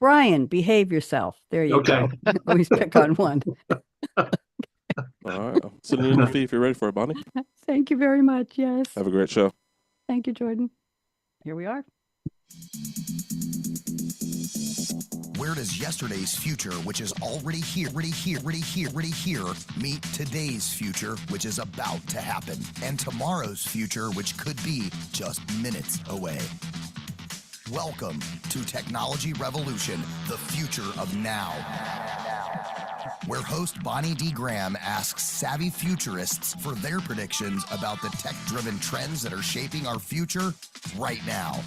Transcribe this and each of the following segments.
Bryan, behave yourself. There you Okay. go. Always pick on one. All right. Sending in the fee if you're ready for it, Bonnie. Thank you very much. Yes. Have a great show. Thank you, Jordan. Here we are. Where does yesterday's future, which is already here, meet today's future, which is about to happen, and tomorrow's future, which could be just minutes away? Welcome to Technology Revolution, the future of now, where host Bonnie D. Graham asks savvy futurists for their predictions about the tech-driven trends that are shaping our future right now.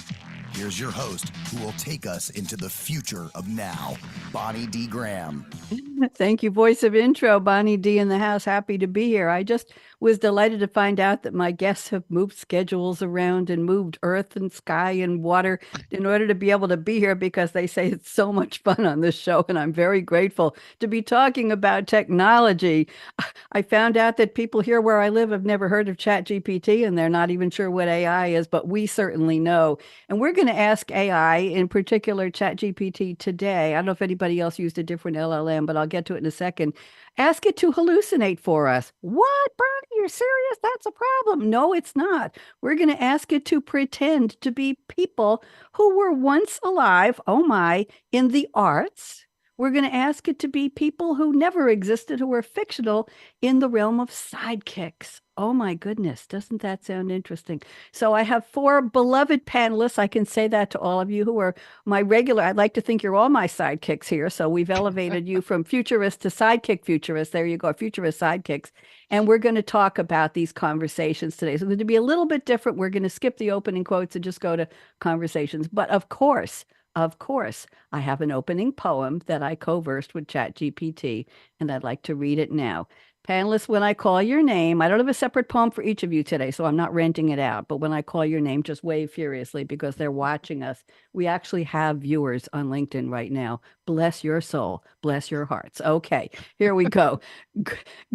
Here's your host, who will take us into the future of now, Bonnie D. Graham. Thank you, voice of intro, Bonnie D. in the house. Happy to be here. I just was delighted to find out that my guests have moved schedules around and moved earth and sky and water in order to be able to be here because they say it's so much fun on this show. And I'm very grateful to be talking about technology. I found out that people here where I live have never heard of ChatGPT and they're not even sure what AI is, but we certainly know. And we're going to ask AI, in particular ChatGPT today. I don't know if anybody else used a different LLM, but I'll get to it in a second. Ask it to hallucinate for us. What, Bernie? You're serious? That's a problem. No, it's not. We're going to ask it to pretend to be people who were once alive, oh my, in the arts. We're going to ask it to be people who never existed, who were fictional in the realm of sidekicks. Oh my goodness, doesn't that sound interesting? So I have four beloved panelists. I can say that to all of you who are my regular. I'd like to think you're all my sidekicks here. So we've elevated you from futurist to sidekick futurist. There you go, futurist sidekicks. And we're going to talk about these conversations today. So it's going to be a little bit different. We're going to skip the opening quotes and just go to conversations. But of course, I have an opening poem that I co-versed with ChatGPT, and I'd like to read it now. Panelists, when I call your name, I don't have a separate poem for each of you today, so I'm not renting it out. But when I call your name, just wave furiously because they're watching us. We actually have viewers on LinkedIn right now. Bless your soul. Bless your hearts. Okay, here we go.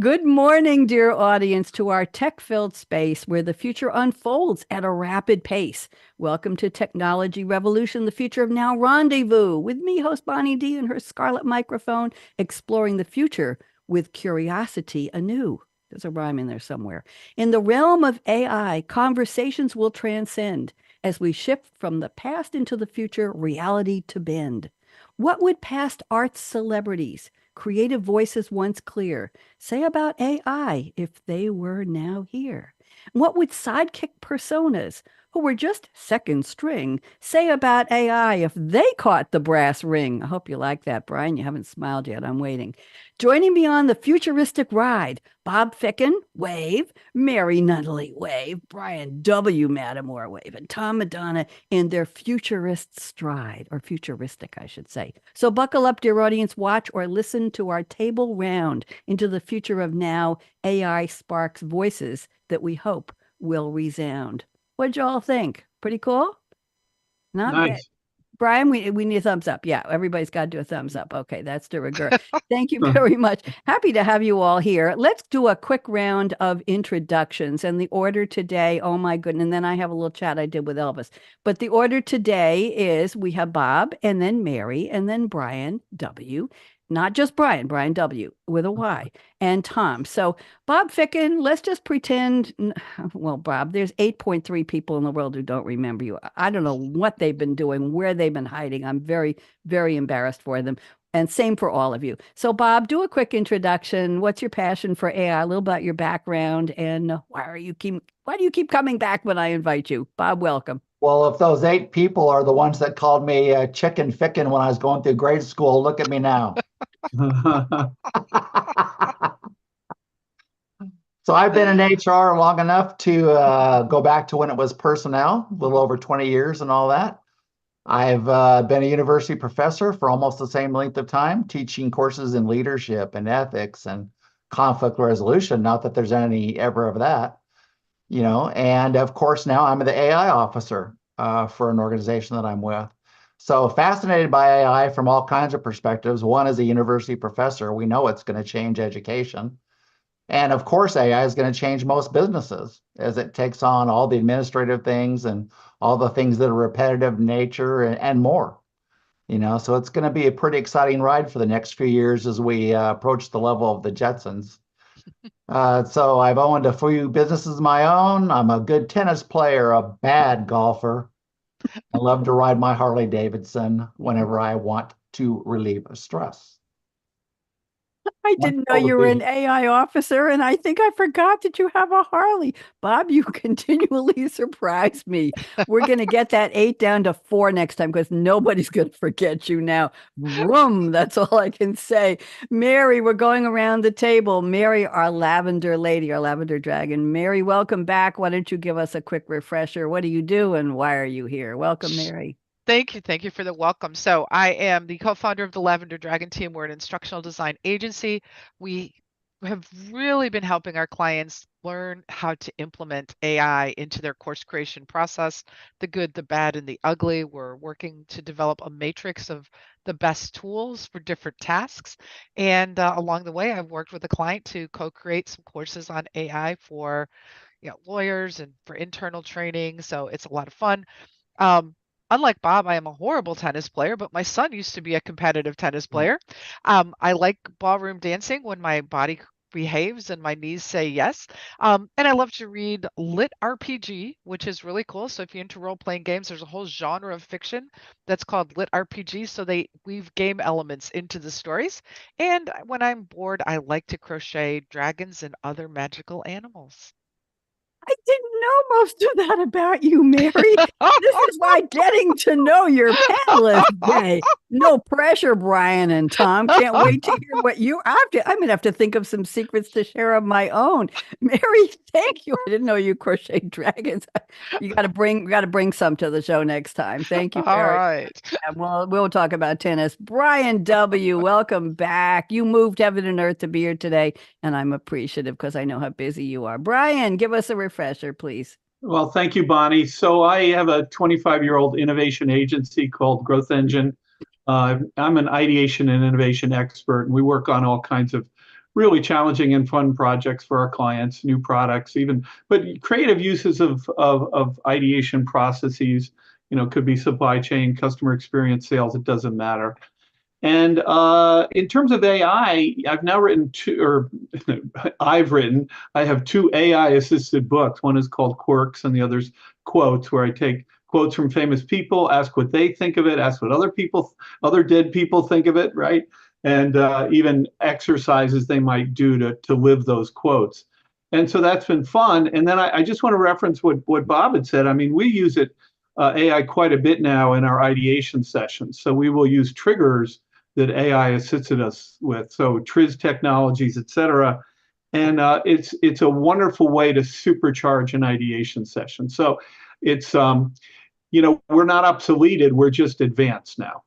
Good morning, dear audience, to our tech-filled space where the future unfolds at a rapid pace. Welcome to Technology Revolution, the future of now rendezvous with me, host Bonnie D, and her Scarlett microphone, exploring the future with curiosity anew. There's a rhyme in there somewhere. In the realm of AI, conversations will transcend as we shift from the past into the future, reality to bend. What would past arts celebrities, creative voices once clear, say about AI if they were now here? What would sidekick personas who were just second string say about AI if they caught the brass ring? I hope you like that, Bryan. You haven't smiled yet. I'm waiting. Joining me on the futuristic ride, Bob Ficken, wave, Mary Nunaley, wave, Bryan W, Mattimore, wave, and Tom Madonna in their futurist stride, or futuristic, I should say. So buckle up, dear audience, watch or listen to our table round into the future of now. AI sparks voices that we hope will resound. What'd you all think? Pretty cool? Not bad. Nice. Bryan, we need a thumbs up. Yeah, everybody's got to do a thumbs up. Okay, that's de rigueur. Thank you very much. Happy to have you all here. Let's do a quick round of introductions. And the order today, oh my goodness, and then I have a little chat I did with Elvis. But the order today is we have Bob, and then Mary, and then Bryan W. Not just Bryan W with a Y, and Tom. So Bob Ficken, let's just pretend, well, Bob, there's 8.3 people in the world who don't remember you. I don't know what they've been doing, where they've been hiding. I'm very, very embarrassed for them. And same for all of you. So Bob, do a quick introduction. What's your passion for AI? A little about your background, and why do you keep coming back when I invite you? Bob, welcome. Well, if those 8 people are the ones that called me Chicken Ficken when I was going through grade school, look at me now. So I've been in HR long enough to go back to when it was personnel, a little over 20 years and all that. I've been a university professor for almost the same length of time, teaching courses in leadership and ethics and conflict resolution. Not that there's any ever of that, and of course now I'm the AI officer for an organization that I'm with. So fascinated by AI from all kinds of perspectives. One, as a university professor, we know it's going to change education. And of course, AI is going to change most businesses as it takes on all the administrative things and all the things that are repetitive in nature and more. So it's going to be a pretty exciting ride for the next few years as we approach the level of the Jetsons. So I've owned a few businesses of my own. I'm a good tennis player, a bad golfer. I love to ride my Harley Davidson whenever I want to relieve stress. I didn't know you were an AI officer, and I think I forgot that you have a Harley. Bob, you continually surprise me. We're going to get that 8 down to 4 next time because nobody's going to forget you now. Vroom, that's all I can say. Mary, we're going around the table. Mary, our lavender lady, our lavender dragon. Mary, welcome back. Why don't you give us a quick refresher? What do you do and why are you here? Welcome, Mary. Thank you. Thank you for the welcome. So I am the co-founder of the Lavender Dragon team. We're an instructional design agency. We have really been helping our clients learn how to implement AI into their course creation process, the good, the bad, and the ugly. We're working to develop a matrix of the best tools for different tasks. And along the way, I've worked with a client to co-create some courses on AI for lawyers and for internal training. So it's a lot of fun. Unlike Bob, I am a horrible tennis player, but my son used to be a competitive tennis player. I like ballroom dancing when my body behaves and my knees say yes. And I love to read lit RPG, which is really cool. So if you're into role-playing games, there's a whole genre of fiction that's called lit RPG. So they weave game elements into the stories. And when I'm bored, I like to crochet dragons and other magical animals. I didn't know most of that about you, Mary. This is why getting to know your panelists day. No pressure, Bryan and Tom. Can't wait to hear what you have to. I'm gonna have to think of some secrets to share of my own. Mary, thank you. I didn't know you crocheted dragons. You got to bring some to the show next time. Thank you, Mary. All right. And we'll talk about tennis. Bryan W, welcome back. You moved heaven and earth to be here today, and I'm appreciative because I know how busy you are. Bryan, give us a refresher, please. Well, thank you, Bonnie. So I have a 25-year-old innovation agency called Growth Engine. I'm an ideation and innovation expert, and we work on all kinds of really challenging and fun projects for our clients, new products, but creative uses of ideation processes. Could be supply chain, customer experience, sales. It doesn't matter. And in terms of AI, I've now written I have 2 AI-assisted books. One is called Quirks and the other's Quotes, where I take quotes from famous people, ask what they think of it, ask what other dead people think of it, right? And even exercises they might do to live those quotes. And so that's been fun. And then I just want to reference what Bob had said. I mean, we use AI quite a bit now in our ideation sessions. So we will use triggers that AI assisted us with, so Triz technologies, et cetera. And it's a wonderful way to supercharge an ideation session. So it's, we're not obsoleted, we're just advanced now.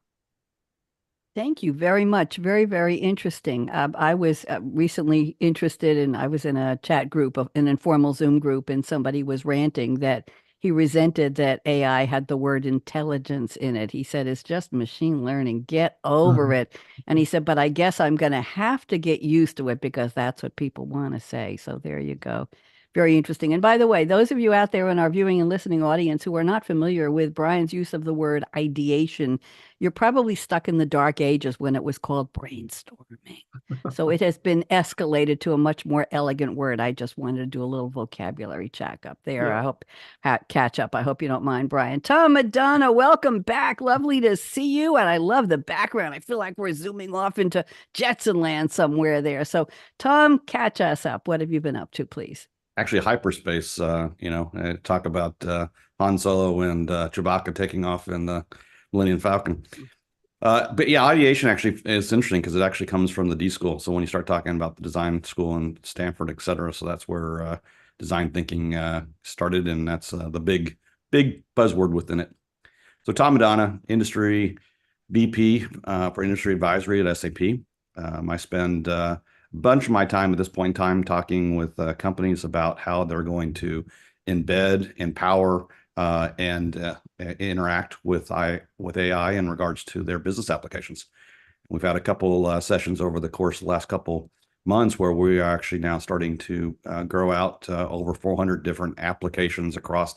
Thank you very much. Very, very interesting. I was recently interested in, I was in a chat group, an informal Zoom group, and somebody was ranting that he resented that AI had the word intelligence in it. He said, it's just machine learning. Get over it. And he said, but I guess I'm going to have to get used to it because that's what people want to say. So there you go. Very interesting. And by the way, those of you out there in our viewing and listening audience who are not familiar with Bryan's use of the word ideation, you're probably stuck in the dark ages when it was called brainstorming. So it has been escalated to a much more elegant word. I just wanted to do a little vocabulary check up there. Yeah. I hope catch up. I hope you don't mind, Bryan. Tom Madonna, welcome back. Lovely to see you. And I love the background. I feel like we're zooming off into Jetson land somewhere there. So Tom, catch us up. What have you been up to, please? Actually, hyperspace, talk about Han Solo and Chewbacca taking off in the Millennium Falcon. But yeah, ideation actually is interesting because it actually comes from the D school. So when you start talking about the design school in Stanford, et cetera, so that's where design thinking started, and that's the big buzzword within it. So Tom Madonna, industry VP for industry advisory at SAP. I spend bunch of my time at this point in time talking with companies about how they're going to embed, empower, and interact with AI in regards to their business applications. We've had a couple sessions over the course of the last couple months where we are actually now starting to grow out over 400 different applications across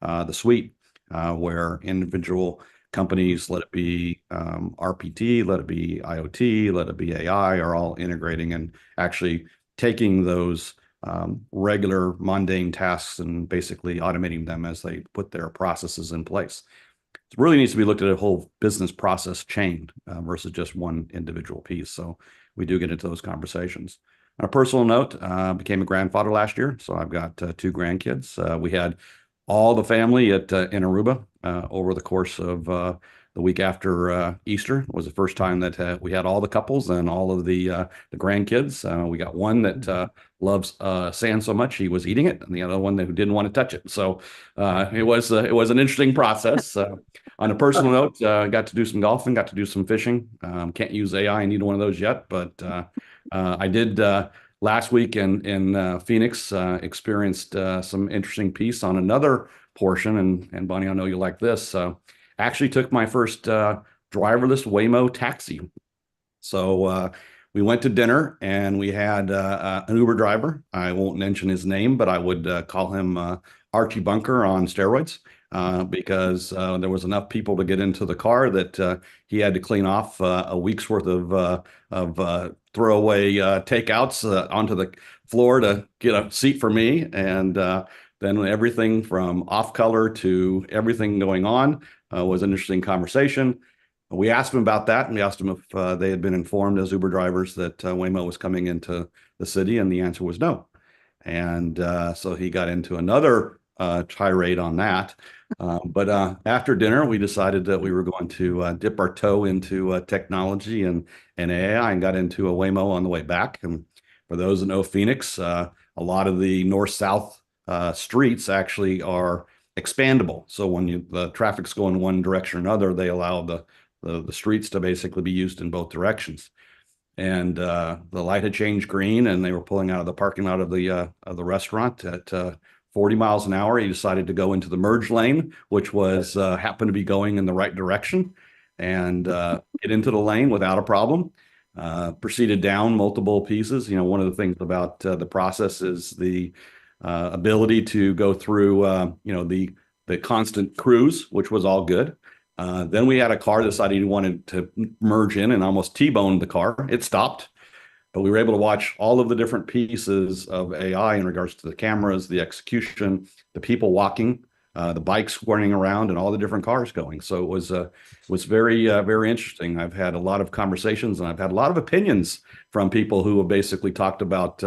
the suite, where individual companies, let it be RPT, let it be IoT, let it be AI, are all integrating and actually taking those regular mundane tasks and basically automating them as they put their processes in place. It really needs to be looked at a whole business process chain versus just one individual piece. So we do get into those conversations. On a personal note, became a grandfather last year, so I've got 2 grandkids. We had all the family in Aruba over the course of the week after Easter. It was the first time that we had all the couples and all of the grandkids. We got one that loves sand so much he was eating it, and the other one that didn't want to touch it. So it was an interesting process. On a personal note, got to do some golfing, got to do some fishing. Can't use AI in either one of those yet, but I did last week in Phoenix. Experienced some interesting piece on another portion, and Bonnie, I know you like this. Actually took my first driverless Waymo taxi. So we went to dinner and we had an Uber driver. I won't mention his name, but I would call him Archie Bunker on steroids. Because there was enough people to get into the car that he had to clean off a week's worth of throwaway takeouts onto the floor to get a seat for me. And then everything from off color to everything going on was an interesting conversation. We asked him about that, and we asked him if they had been informed as Uber drivers that Waymo was coming into the city, and the answer was no. And so he got into another tirade on that. But after dinner, we decided that we were going to dip our toe into technology and AI, and got into a Waymo on the way back. And for those that know Phoenix, a lot of the north-south streets actually are expandable. So when the traffic's going one direction or another, they allow the streets to basically be used in both directions. And the light had changed green, and they were pulling out of the parking lot of the restaurant at 40 miles an hour. He decided to go into the merge lane, which was happened to be going in the right direction, and get into the lane without a problem. Proceeded down multiple pieces. You know, one of the things about the process is the ability to go through, the constant cruise, which was all good. Then we had a car decided he wanted to merge in and almost T-boned the car. It stopped, but we were able to watch all of the different pieces of AI in regards to the cameras, the execution, the people walking, the bikes running around, and all the different cars going. So it was very, very interesting. I've had a lot of conversations, and I've had a lot of opinions from people who have basically talked about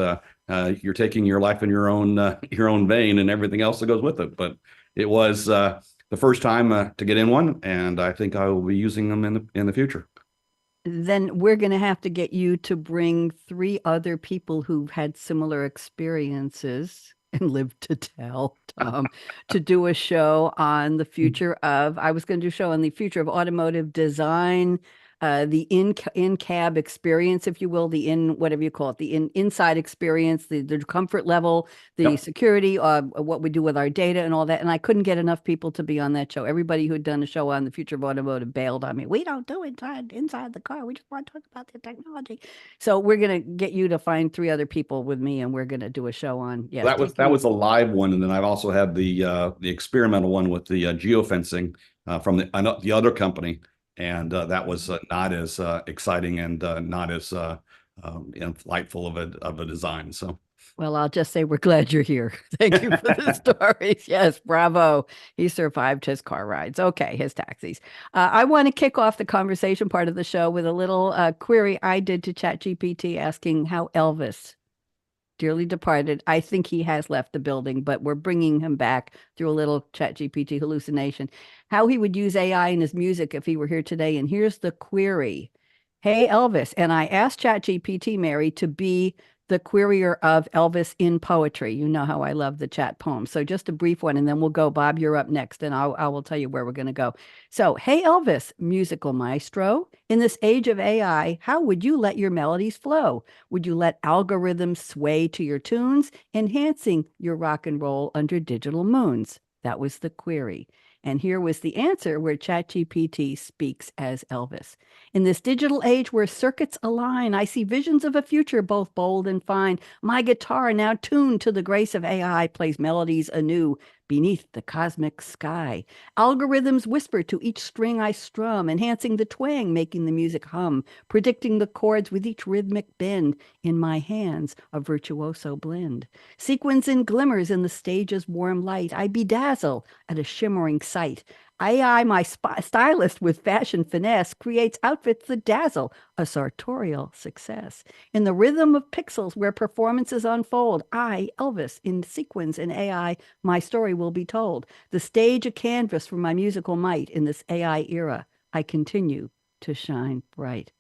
you're taking your life in your own vein and everything else that goes with it. But it was the first time to get in one, and I think I will be using them in the future. Then we're going to have to get you to bring 3 other people who've had similar experiences and lived to tell, Tom, to do a show on the future of, I was going to do a show on the future of automotive design, the in-cab experience, if you will, whatever you call it, the inside experience, the comfort level, the security, what we do with our data and all that. And I couldn't get enough people to be on that show. Everybody who'd done a show on the future of automotive bailed on me. We don't do inside the car. We just want to talk about the technology. So we're going to get you to find 3 other people with me, and we're going to do a show on. Yes, that was a live one, and then I've also had the experimental one with the geofencing from the other company. And that was not as exciting and not as delightful of a design. So, well, I'll just say we're glad you're here. Thank you for the stories. Yes, bravo. He survived his car rides. Okay, his taxis. I want to kick off the conversation part of the show with a little query I did to ChatGPT asking how Elvis, dearly departed, I think he has left the building, but we're bringing him back through a little ChatGPT hallucination, how he would use AI in his music if he were here today. And here's the query. Hey, Elvis. And I asked ChatGPT, Mary, to be the querier of Elvis in poetry. You know how I love the chat poem. So just a brief one, and then we'll go. Bob, you're up next, and I will tell you where we're going to go. So, hey, Elvis, musical maestro, in this age of AI, how would you let your melodies flow? Would you let algorithms sway to your tunes, enhancing your rock and roll under digital moons? That was the query. And here was the answer where ChatGPT speaks as Elvis. In this digital age where circuits align, I see visions of a future both bold and fine. My guitar, now tuned to the grace of AI, plays melodies anew, beneath the cosmic sky. Algorithms whisper to each string I strum, enhancing the twang, making the music hum, predicting the chords with each rhythmic bend. In my hands, a virtuoso blend. Sequins and glimmers in the stage's warm light, I bedazzle at a shimmering sight. AI, my stylist with fashion finesse, creates outfits that dazzle, a sartorial success. In the rhythm of pixels where performances unfold, I, Elvis, in sequins and AI, my story will be told. The stage a canvas for my musical might. In this AI era, I continue to shine bright.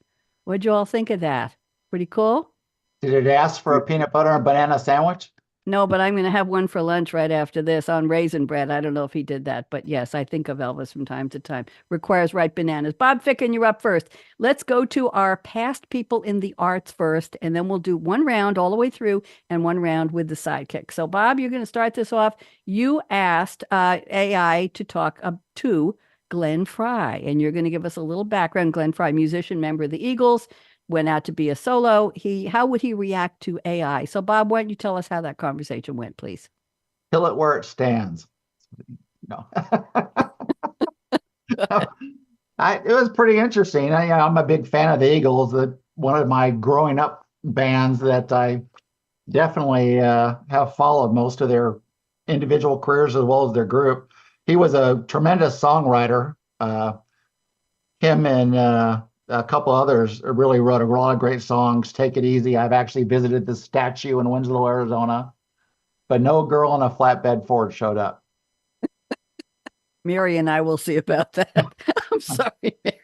What'd you all think of that? Pretty cool? Did it ask for a peanut butter and banana sandwich? No, but I'm going to have one for lunch right after this on raisin bread. I don't know if he did that, but yes, I think of Elvis from time to time. Requires ripe bananas. Bob Ficken, you're up first. Let's go to our past people in the arts first, and then we'll do one round all the way through and one round with the sidekick. So, Bob, you're going to start this off. You asked AI to talk to Glenn Frey, and you're going to give us a little background. Glenn Frey, musician, member of the Eagles, went out to be a solo. How would he react to AI? So, Bob, why don't you tell us how that conversation went, please? Kill it where it stands. No. It was pretty interesting. I'm a big fan of the Eagles. One of my growing up bands that I definitely have followed most of their individual careers as well as their group. He was a tremendous songwriter. Him and a couple others really wrote a lot of great songs. Take It Easy. I've actually visited the statue in Winslow, Arizona, but no girl in a flatbed Ford showed up. Mary and I will see about that. I'm sorry, Mary.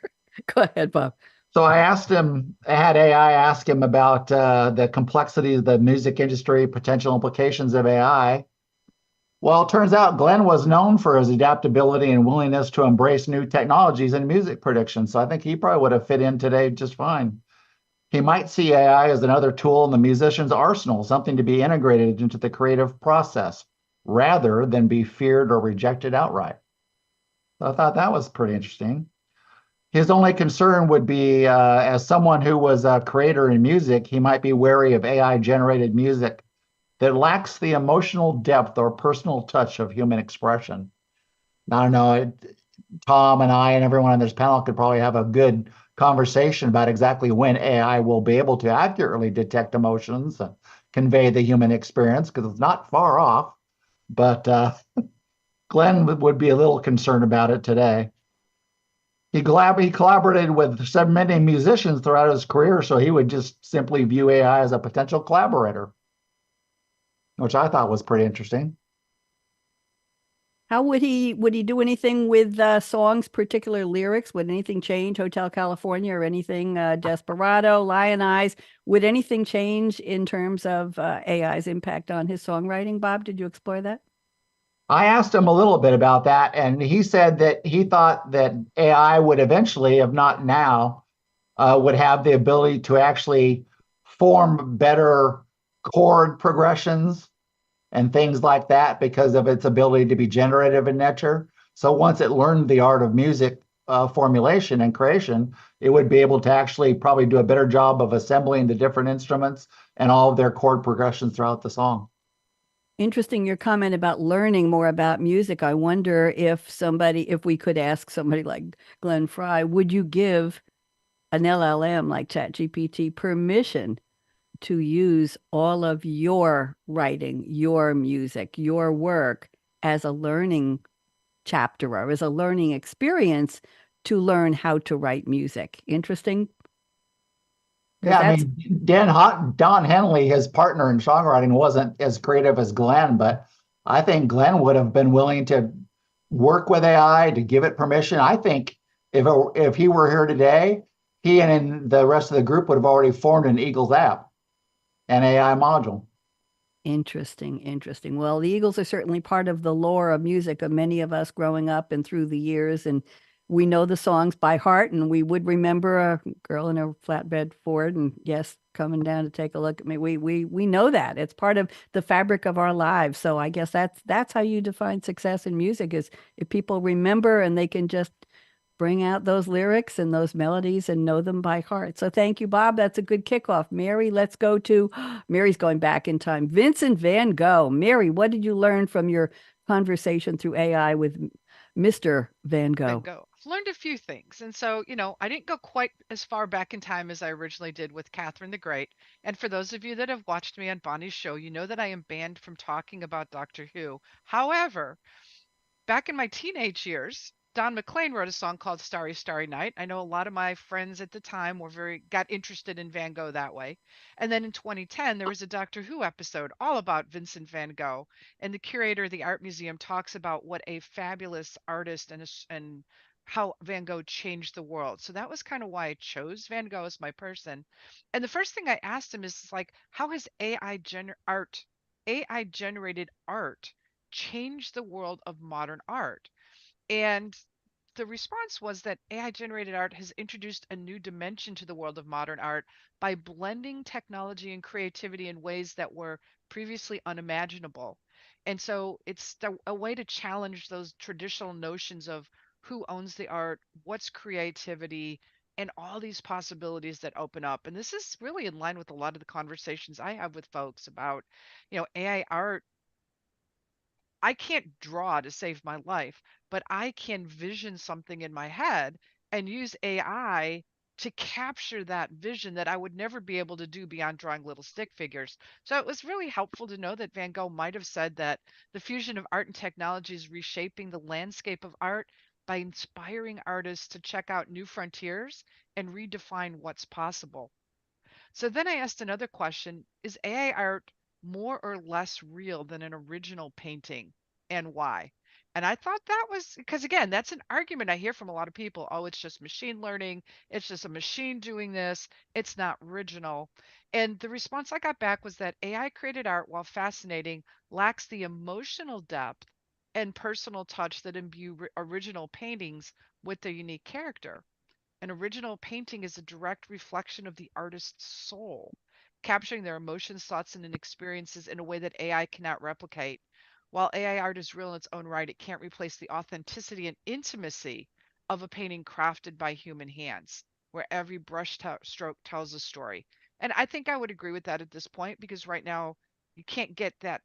Go ahead, Bob. So I had AI ask him about the complexity of the music industry, potential implications of AI. Well, it turns out Glenn was known for his adaptability and willingness to embrace new technologies in music production. So I think he probably would have fit in today just fine. He might see AI as another tool in the musician's arsenal, something to be integrated into the creative process, rather than be feared or rejected outright. So I thought that was pretty interesting. His only concern would be, as someone who was a creator in music, he might be wary of AI-generated music that lacks the emotional depth or personal touch of human expression. I don't know, Tom and I and everyone on this panel could probably have a good conversation about exactly when AI will be able to accurately detect emotions and convey the human experience, because it's not far off. But Glenn would be a little concerned about it today. He collaborated with so many musicians throughout his career, so he would just simply view AI as a potential collaborator, which I thought was pretty interesting. How would he do anything with songs, particular lyrics? Would anything change? Hotel California or anything? Desperado, Lion Eyes. Would anything change in terms of AI's impact on his songwriting? Bob, did you explore that? I asked him a little bit about that, and he said that he thought that AI would eventually, if not now, would have the ability to actually form better chord progressions and things like that because of its ability to be generative in nature. So once it learned the art of music formulation and creation, it would be able to actually probably do a better job of assembling the different instruments and all of their chord progressions throughout the song. Interesting, your comment about learning more about music. I wonder if we could ask somebody like Glenn Frey, would you give an LLM like ChatGPT permission to use all of your writing, your music, your work as a learning chapter or as a learning experience to learn how to write music? Interesting. Yeah, I mean, Don Henley, his partner in songwriting, wasn't as creative as Glenn, but I think Glenn would have been willing to work with AI to give it permission. I think if he were here today, he and the rest of the group would have already formed an Eagles app, an AI module. Interesting. Well, the Eagles are certainly part of the lore of music of many of us growing up and through the years, and we know the songs by heart, and we would remember a girl in a flatbed Ford and yes, coming down to take a look at me. We know that. It's part of the fabric of our lives. So I guess that's how you define success in music, is if people remember and they can just bring out those lyrics and those melodies and know them by heart. So thank you, Bob. That's a good kickoff. Mary, let's go to, Mary's going back in time. Vincent van Gogh. Mary, what did you learn from your conversation through AI with Mr. Van Gogh? Van Gogh. I've learned a few things. And so, I didn't go quite as far back in time as I originally did with Catherine the Great. And for those of you that have watched me on Bonnie's show, you know that I am banned from talking about Doctor Who. However, back in my teenage years, Don McLean wrote a song called Starry, Starry Night. I know a lot of my friends at the time got interested in Van Gogh that way. And then in 2010, there was a Doctor Who episode all about Vincent van Gogh. And the curator of the art museum talks about what a fabulous artist and how Van Gogh changed the world. So that was kind of why I chose Van Gogh as my person. And the first thing I asked him is like, how has AI generated art change the world of modern art? And the response was that AI generated art has introduced a new dimension to the world of modern art by blending technology and creativity in ways that were previously unimaginable. And so it's a way to challenge those traditional notions of who owns the art, what's creativity, and all these possibilities that open up. And this is really in line with a lot of the conversations I have with folks about, AI art. I can't draw to save my life, but I can vision something in my head and use AI to capture that vision that I would never be able to do beyond drawing little stick figures. So it was really helpful to know that Van Gogh might have said that the fusion of art and technology is reshaping the landscape of art by inspiring artists to check out new frontiers and redefine what's possible. So then I asked another question: is AI art more or less real than an original painting, and why? And I thought that was because, again, that's an argument I hear from a lot of people. Oh, it's just machine learning. It's just a machine doing this. It's not original. And the response I got back was that AI created art, while fascinating, lacks the emotional depth and personal touch that imbue original paintings with their unique character. An original painting is a direct reflection of the artist's soul, capturing their emotions, thoughts, and experiences in a way that AI cannot replicate. While AI art is real in its own right, it can't replace the authenticity and intimacy of a painting crafted by human hands, where every stroke tells a story. And I think I would agree with that at this point, because right now you can't get that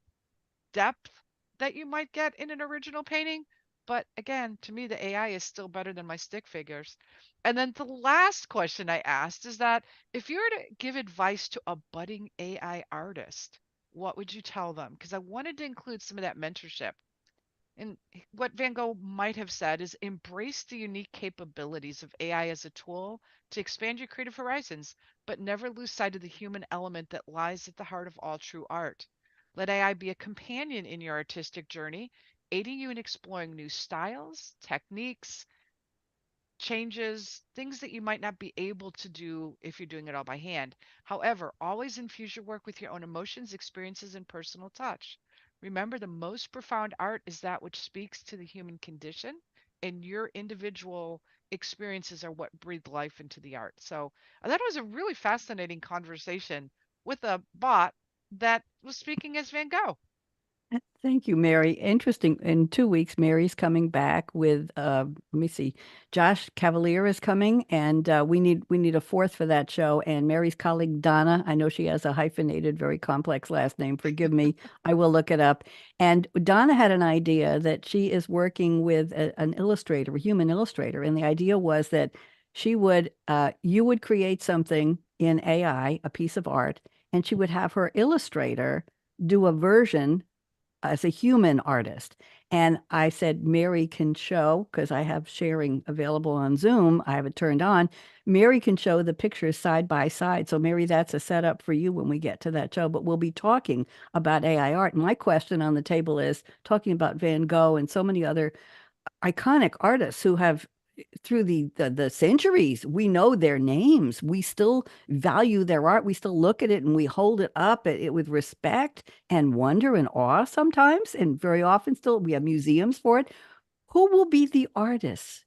depth that you might get in an original painting. But again, to me, the AI is still better than my stick figures. And then the last question I asked is that if you were to give advice to a budding AI artist, what would you tell them? Because I wanted to include some of that mentorship. And what Van Gogh might have said is embrace the unique capabilities of AI as a tool to expand your creative horizons, but never lose sight of the human element that lies at the heart of all true art. Let AI be a companion in your artistic journey, aiding you in exploring new styles, techniques, changes, things that you might not be able to do if you're doing it all by hand. However, always infuse your work with your own emotions, experiences, and personal touch. Remember, the most profound art is that which speaks to the human condition, and your individual experiences are what breathe life into the art. So I thought it was a really fascinating conversation with a bot that was speaking as Van Gogh. Thank you, Mary. Interesting. In 2 weeks, Mary's coming back with let me see, Josh Cavalier is coming, and we need a fourth for that show. And Mary's colleague Donna, I know she has a hyphenated, very complex last name. Forgive me, I will look it up. And Donna had an idea that she is working with an illustrator, a human illustrator, and the idea was that she would you would create something in AI, a piece of art, and she would have her illustrator do a version as a human artist. And I said, Mary can show, because I have sharing available on Zoom, I have it turned on. Mary can show the pictures side by side. So Mary, that's a setup for you when we get to that show, but we'll be talking about AI art. My question on the table is talking about Van Gogh and so many other iconic artists who have through the centuries, we know their names. We still value their art. We still look at it and we hold it up with respect and wonder and awe sometimes. And very often still we have museums for it. Who will be the artists?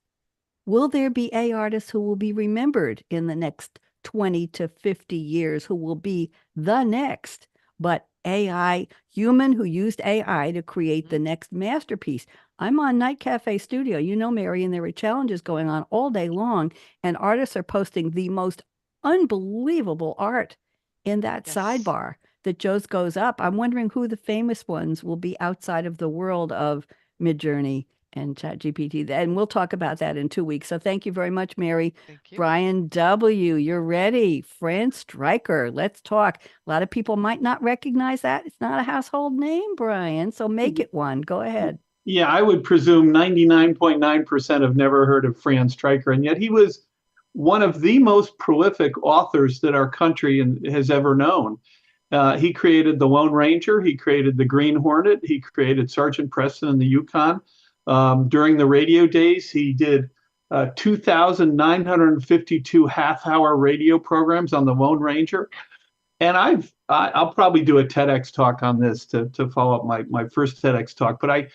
Will there be artists who will be remembered in the next 20 to 50 years, who will be the next? But AI, human who used AI to create the next masterpiece. I'm on Night Cafe Studio, Mary, and there are challenges going on all day long, and artists are posting the most unbelievable art in that Yes. sidebar. that just goes up. I'm wondering who the famous ones will be outside of the world of Midjourney and ChatGPT. And we'll talk about that in 2 weeks. So thank you very much, Mary. Thank you. Bryan W., you're ready. Fran Striker, let's talk. A lot of people might not recognize that. It's not a household name, Bryan. So make it one. Go ahead. Yeah, I would presume 99.9% have never heard of Fran Striker, and yet he was one of the most prolific authors that our country has ever known. He created The Lone Ranger, he created The Green Hornet, he created Sergeant Preston and the Yukon. During the radio days, he did 2,952 half-hour radio programs on The Lone Ranger. And I'll probably do a TEDx talk on this to follow up my first TEDx talk, but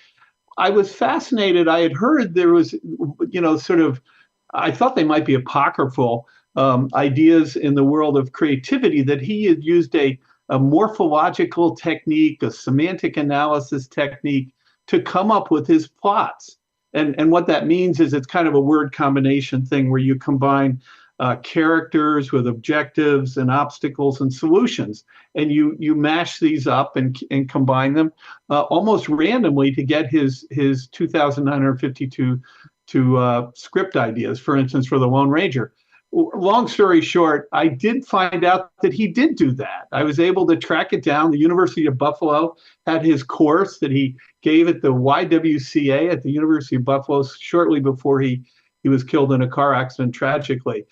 I was fascinated. I had heard there was, I thought they might be apocryphal ideas in the world of creativity, that he had used a morphological technique, a semantic analysis technique to come up with his plots. And what that means is it's kind of a word combination thing where you combine characters with objectives and obstacles and solutions, and you mash these up and combine them almost randomly to get his 2,952 script ideas, for instance, for The Lone Ranger. Long story short, I did find out that he did do that. I was able to track it down. The University of Buffalo had his course that he gave at the YWCA at the University of Buffalo shortly before he was killed in a car accident, tragically.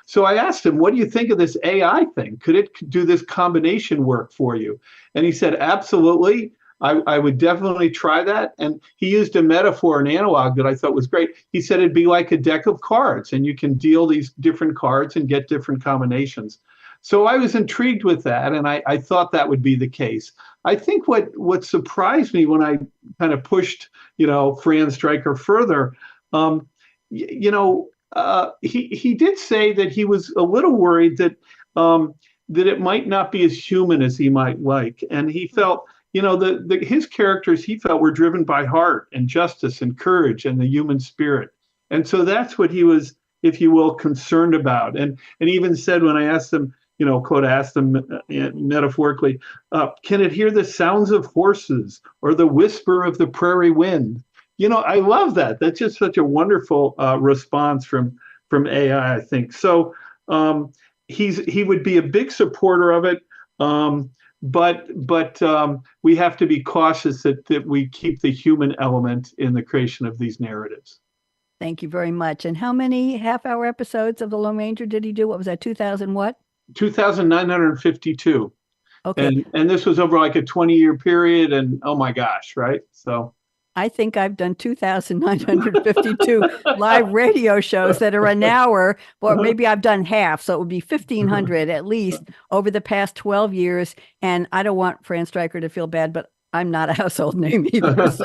So I asked him, what do you think of this AI thing? Could it do this combination work for you? And he said, absolutely. I would definitely try that. And he used a metaphor, an analog that I thought was great. He said it'd be like a deck of cards, and you can deal these different cards and get different combinations. So I was intrigued with that, and I thought that would be the case. I think what surprised me when I kind of pushed, Fran Striker further, he did say that he was a little worried that it might not be as human as he might like, and he felt, his characters, he felt, were driven by heart and justice and courage and the human spirit. And so that's what he was, if you will, concerned about. And even said, when I asked him, quote, asked him metaphorically, can it hear the sounds of horses or the whisper of the prairie wind? I love that. That's just such a wonderful response from AI, I think. So he would be a big supporter of it. But we have to be cautious that we keep the human element in the creation of these narratives. Thank you very much. And how many half-hour episodes of The Lone Ranger did he do? What was that, 2,000 what? 2,952. Okay. And this was over like a 20-year period, and oh my gosh, right? So I think I've done 2,952 live radio shows that are an hour, or maybe I've done half. So it would be 1,500 at least over the past 12 years. And I don't want Fran Striker to feel bad, but I'm not a household name either. So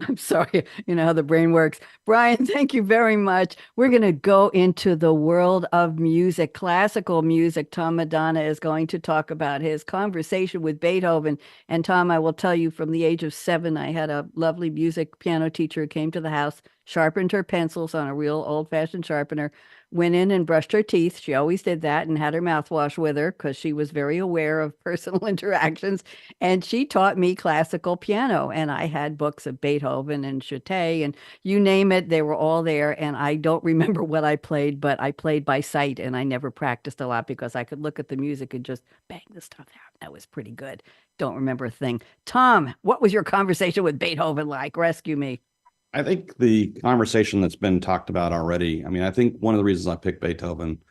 I'm sorry. You know how the brain works. Bryan, thank you very much. We're going to go into the world of music, classical music. Tom Madonna is going to talk about his conversation with Beethoven. And Tom, I will tell you, from the age of 7, I had a lovely music piano teacher who came to the house, sharpened her pencils on a real old-fashioned sharpener, went in and brushed her teeth. She always did that, and had her mouthwash with her because she was very aware of personal interactions. And she taught me classical piano. And I had books of Beethoven and Chate and you name it, they were all there. And I don't remember what I played, but I played by sight, and I never practiced a lot because I could look at the music and just bang the stuff out. That was pretty good. Don't remember a thing. Tom, what was your conversation with Beethoven like? Rescue me. I think the conversation that's been talked about already, I mean, I think one of the reasons I picked Beethoven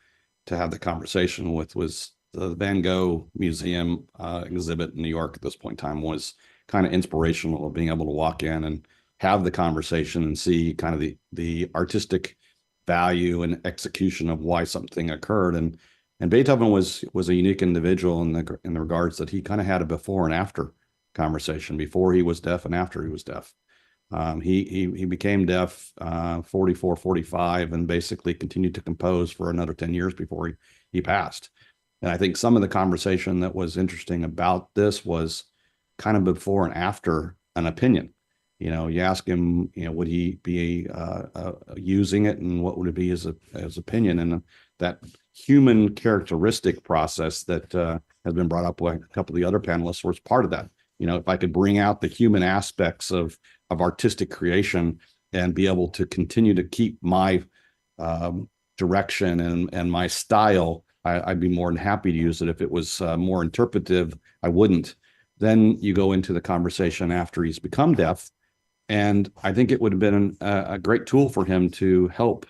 to have the conversation with was the Van Gogh Museum exhibit in New York at this point in time was kind of inspirational of being able to walk in and have the conversation and see kind of the artistic value and execution of why something occurred. And Beethoven was a unique individual in the regards that he kind of had a before and after conversation, before he was deaf and after he was deaf. He became deaf 44, 45, and basically continued to compose for another 10 years before he passed. And I think some of the conversation that was interesting about this was kind of before and after an opinion. You ask him, would he be using it, and what would it be his opinion? And that human characteristic process that has been brought up by a couple of the other panelists, was part of that. You know, if I could bring out the human aspects of artistic creation and be able to continue to keep my direction and my style, I'd be more than happy to use it. If it was more interpretive, I wouldn't. Then you go into the conversation after he's become deaf. And I think it would have been a great tool for him to help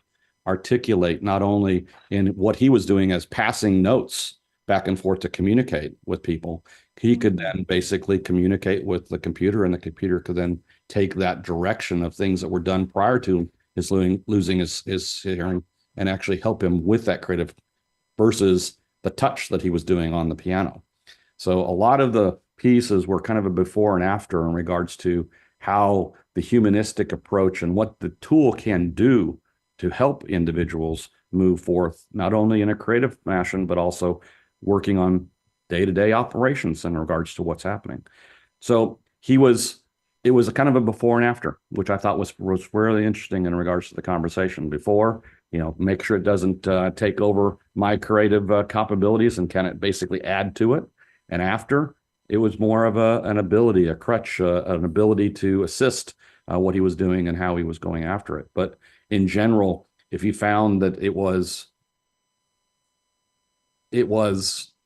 articulate not only in what he was doing as passing notes back and forth to communicate with people. He could then basically communicate with the computer, and the computer could then take that direction of things that were done prior to his losing his hearing and actually help him with that creative versus the touch that he was doing on the piano. So a lot of the pieces were kind of a before and after in regards to how the humanistic approach and what the tool can do to help individuals move forth, not only in a creative fashion, but also working on day-to-day operations in regards to what's happening. So it was a kind of a before and after, which I thought was really interesting in regards to the conversation. Before, you know, make sure it doesn't take over my creative capabilities, and can it basically add to it? And after, it was more of an ability, a crutch, an ability to assist what he was doing and how he was going after it. But in general, if you found that it was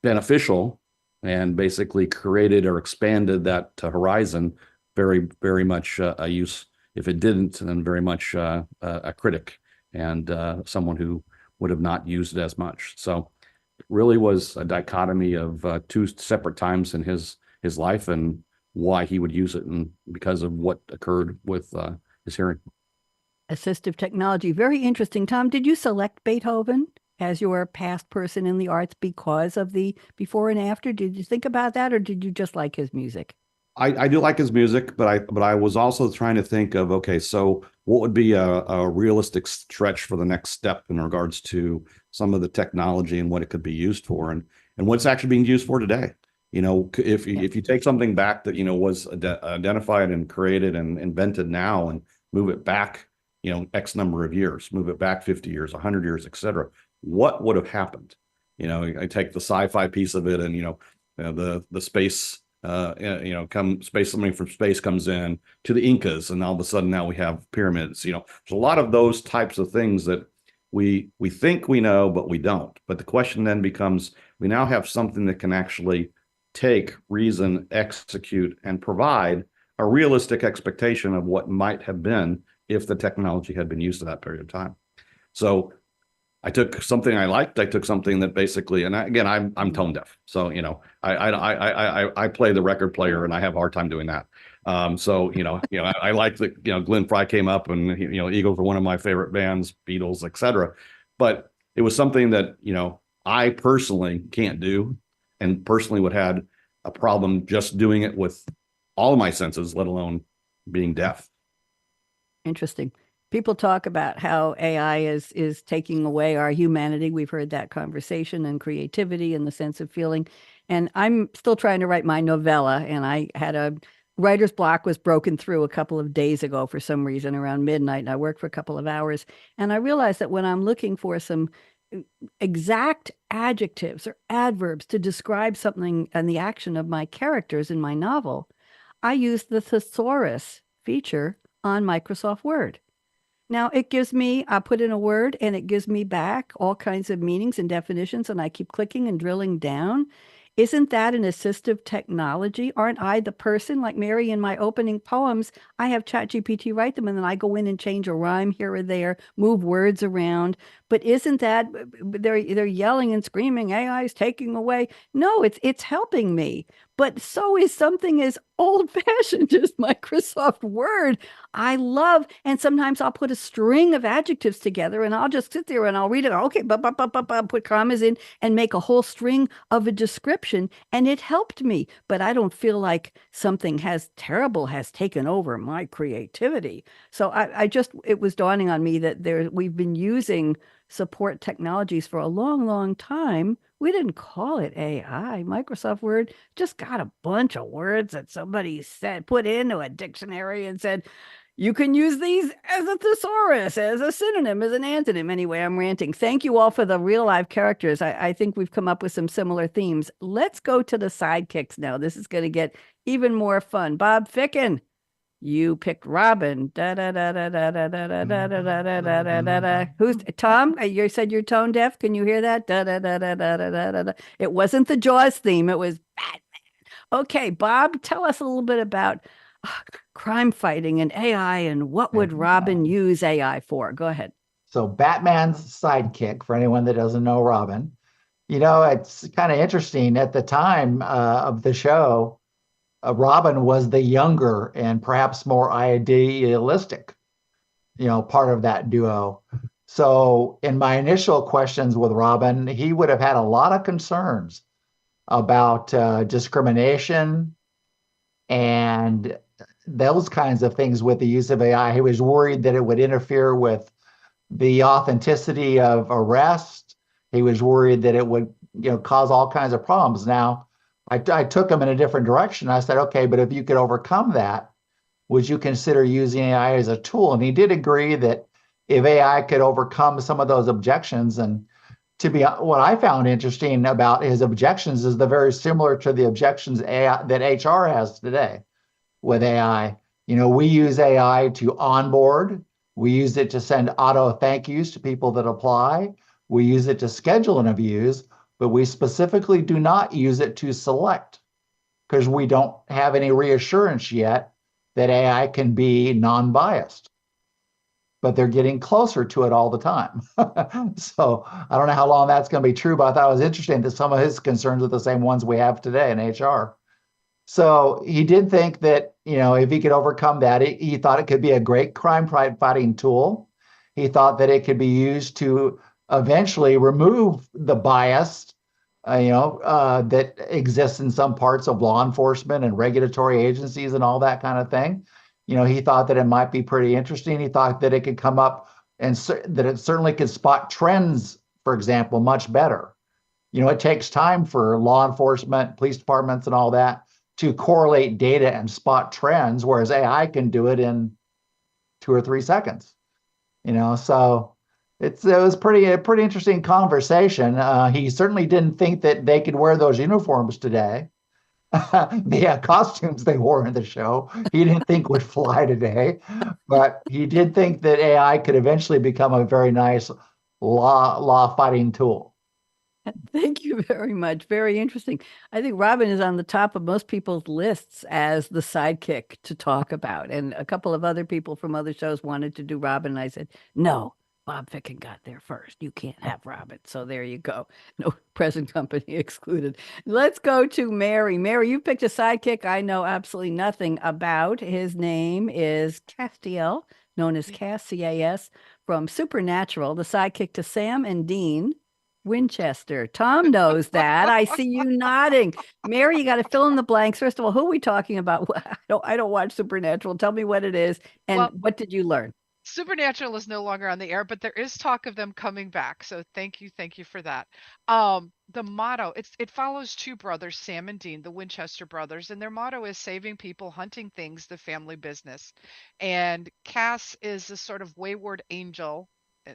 beneficial and basically created or expanded that horizon, very, very much a use. If it didn't, then very much a critic and someone who would have not used it as much. So it really was a dichotomy of two separate times in his life and why he would use it, and because of what occurred with his hearing. Assistive technology, very interesting. Tom, did you select Beethoven as your past person in the arts because of the before and after? Did you think about that, or did you just like his music? I do like his music, but I was also trying to think of, okay, so what would be a realistic stretch for the next step in regards to some of the technology and what it could be used for, and what's actually being used for today. You know, if you take something back that, you know, was identified and created and invented now and move it back, you know, X number of years, move it back 50 years, 100 years, et cetera, what would have happened? You know, I take the sci-fi piece of it, and, you know, the space, you know, somebody from space comes in to the Incas, and all of a sudden now we have pyramids. You know, there's a lot of those types of things that we think we know, but we don't. But the question then becomes, we now have something that can actually take, reason, execute, and provide a realistic expectation of what might have been if the technology had been used at that period of time. So I took something I liked. I took something that basically, and again, I'm tone deaf, so, you know, I play the record player, and I have a hard time doing that. So, you know, I like that, you know, Glenn Frey came up, and, you know, Eagles were one of my favorite bands, Beatles, etc. But it was something that, you know, I personally can't do, and personally would have had a problem just doing it with all of my senses, let alone being deaf. Interesting. People talk about how AI is taking away our humanity. We've heard that conversation, and creativity and the sense of feeling. And I'm still trying to write my novella, and I had a writer's block was broken through a couple of days ago for some reason around midnight, and I worked for a couple of hours. And I realized that when I'm looking for some exact adjectives or adverbs to describe something and the action of my characters in my novel, I use the thesaurus feature on Microsoft Word. Now it gives me, I put in a word and it gives me back all kinds of meanings and definitions, and I keep clicking and drilling down. Isn't that an assistive technology? Aren't I the person, like Mary in my opening poems? I have ChatGPT write them, and then I go in and change a rhyme here or there, move words around. But isn't that, they're yelling and screaming, AI is taking away. No, it's helping me. But so is something as old-fashioned as Microsoft Word. I love, and sometimes I'll put a string of adjectives together, and I'll just sit there and I'll read it. Okay, put commas in and make a whole string of a description, and it helped me. But I don't feel like something terrible has taken over my creativity. So it was dawning on me that we've been using support technologies for a long, long time. We didn't call it AI. Microsoft Word just got a bunch of words that somebody put into a dictionary and said, You can use these as a thesaurus, as a synonym, as an antonym. Anyway, I'm ranting. Thank you all for the real live characters. I think we've come up with some similar themes. Let's go to the sidekicks now. This is going to get even more fun. Bob Ficken, you picked Robin. Da da da da da da da da da da da da da da da. Who's Tom? You said you're tone deaf. Can you hear that? Da da da da da da da da. It wasn't the Jaws theme. It was Batman. Okay, Bob, tell us a little bit about crime fighting and AI and what would Robin use AI for? Go ahead. So Batman's sidekick, for anyone that doesn't know Robin, it's kind of interesting. At the time of the show, Robin was the younger and perhaps more idealistic, part of that duo. So in my initial questions with Robin, he would have had a lot of concerns about discrimination and those kinds of things with the use of AI. He was worried that it would interfere with the authenticity of arrest. He was worried that it would, cause all kinds of problems. Now, I took him in a different direction. I said, okay, but if you could overcome that, would you consider using AI as a tool? And he did agree that if AI could overcome some of those objections, and what I found interesting about his objections is they're very similar to the objections that HR has today with AI. We use AI to onboard. We use it to send auto thank yous to people that apply. We use it to schedule interviews, but we specifically do not use it to select because we don't have any reassurance yet that AI can be non-biased. But they're getting closer to it all the time. So I don't know how long that's going to be true, but I thought it was interesting that some of his concerns are the same ones we have today in HR. So he did think that, if he could overcome that, he thought it could be a great crime fighting tool. He thought that it could be used to eventually remove the bias, that exists in some parts of law enforcement and regulatory agencies and all that kind of thing. He thought that it might be pretty interesting. He thought that it could come up and that it certainly could spot trends, for example, much better. It takes time for law enforcement, police departments and all that to correlate data and spot trends, whereas AI can do it in 2 or 3 seconds. So it was a pretty interesting conversation. He certainly didn't think that they could wear those uniforms today. The costumes they wore in the show, he didn't think would fly today, but he did think that AI could eventually become a very nice law fighting tool. Thank you very much. Very interesting. I think Robin is on the top of most people's lists as the sidekick to talk about. And a couple of other people from other shows wanted to do Robin. And I said, no, Bob Ficken got there first. You can't have Robin. So there you go. No present company excluded. Let's go to Mary. Mary, you picked a sidekick I know absolutely nothing about. His name is Castiel, known as Cass, C-A-S, from Supernatural, the sidekick to Sam and Dean Winchester. Tom knows that. I see you nodding. Mary, you got to fill in the blanks. First of all, who are we talking about? I don't watch Supernatural. Tell me what it is and what did you learn? Supernatural is no longer on the air, but there is talk of them coming back. So thank you for that. The motto, it follows 2 brothers, Sam and Dean, the Winchester brothers, and their motto is saving people, hunting things, the family business. And Cass is a sort of wayward angel.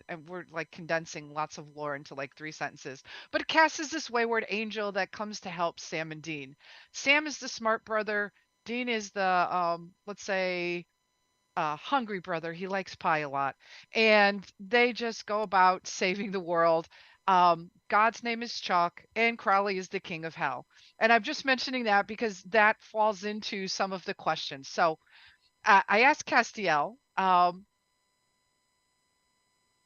And we're like condensing lots of lore into like 3 sentences. But Cass is this wayward angel that comes to help Sam and Dean. Sam is the smart brother. Dean is the, let's say, hungry brother. He likes pie a lot. And they just go about saving the world. God's name is Chuck, and Crowley is the king of hell. And I'm just mentioning that because that falls into some of the questions. So I asked Castiel,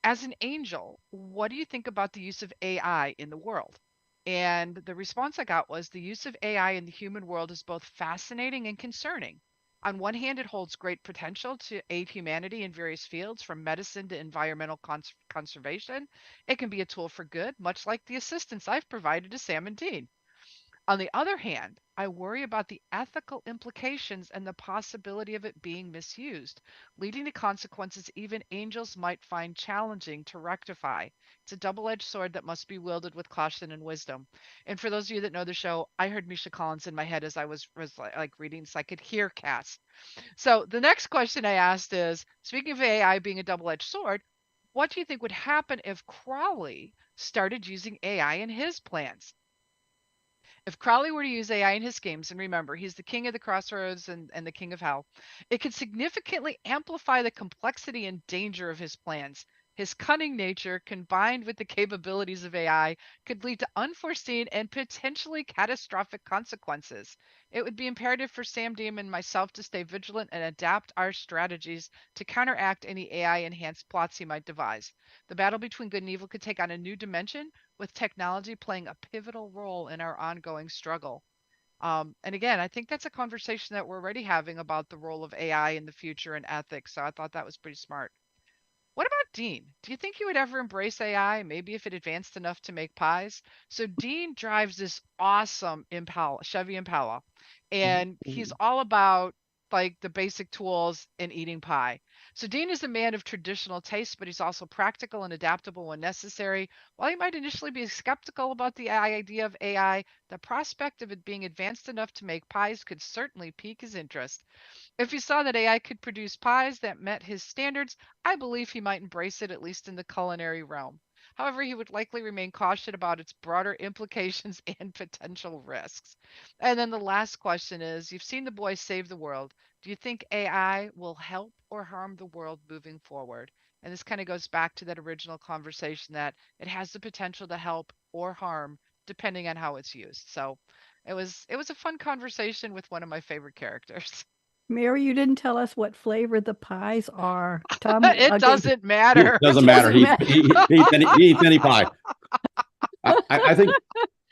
as an angel, what do you think about the use of AI in the world? And the response I got was the use of AI in the human world is both fascinating and concerning. On one hand, it holds great potential to aid humanity in various fields, from medicine to environmental conservation. It can be a tool for good, much like the assistance I've provided to Sam and Dean. On the other hand, I worry about the ethical implications and the possibility of it being misused, leading to consequences even angels might find challenging to rectify. It's a double-edged sword that must be wielded with caution and wisdom. And for those of you that know the show, I heard Misha Collins in my head as I was like reading, so I could hear Cass. So the next question I asked is, speaking of AI being a double-edged sword, what do you think would happen if Crowley started using AI in his plans? If Crowley were to use AI in his schemes, and remember, he's the king of the crossroads and the king of hell, it could significantly amplify the complexity and danger of his plans. His cunning nature, combined with the capabilities of AI, could lead to unforeseen and potentially catastrophic consequences. It would be imperative for Sam Dean and myself to stay vigilant and adapt our strategies to counteract any AI-enhanced plots he might devise. The battle between good and evil could take on a new dimension, with technology playing a pivotal role in our ongoing struggle. And again, I think that's a conversation that we're already having about the role of AI in the future and ethics. So I thought that was pretty smart. What about Dean? Do you think he would ever embrace AI? Maybe if it advanced enough to make pies? So Dean drives this awesome Impala, Chevy Impala, and he's all about like the basic tools in eating pie. So Dean is a man of traditional taste, but he's also practical and adaptable when necessary. While he might initially be skeptical about the idea of AI, the prospect of it being advanced enough to make pies could certainly pique his interest. If he saw that AI could produce pies that met his standards, I believe he might embrace it, at least in the culinary realm. However, he would likely remain cautious about its broader implications and potential risks. And then the last question is, you've seen the boy save the world. Do you think AI will help or harm the world moving forward? And this kind of goes back to that original conversation that it has the potential to help or harm depending on how it's used. So it was a fun conversation with one of my favorite characters. Mary, you didn't tell us what flavor the pies are. Tom, It doesn't It matter. doesn't matter. Doesn't matter. He eats any pie. I think,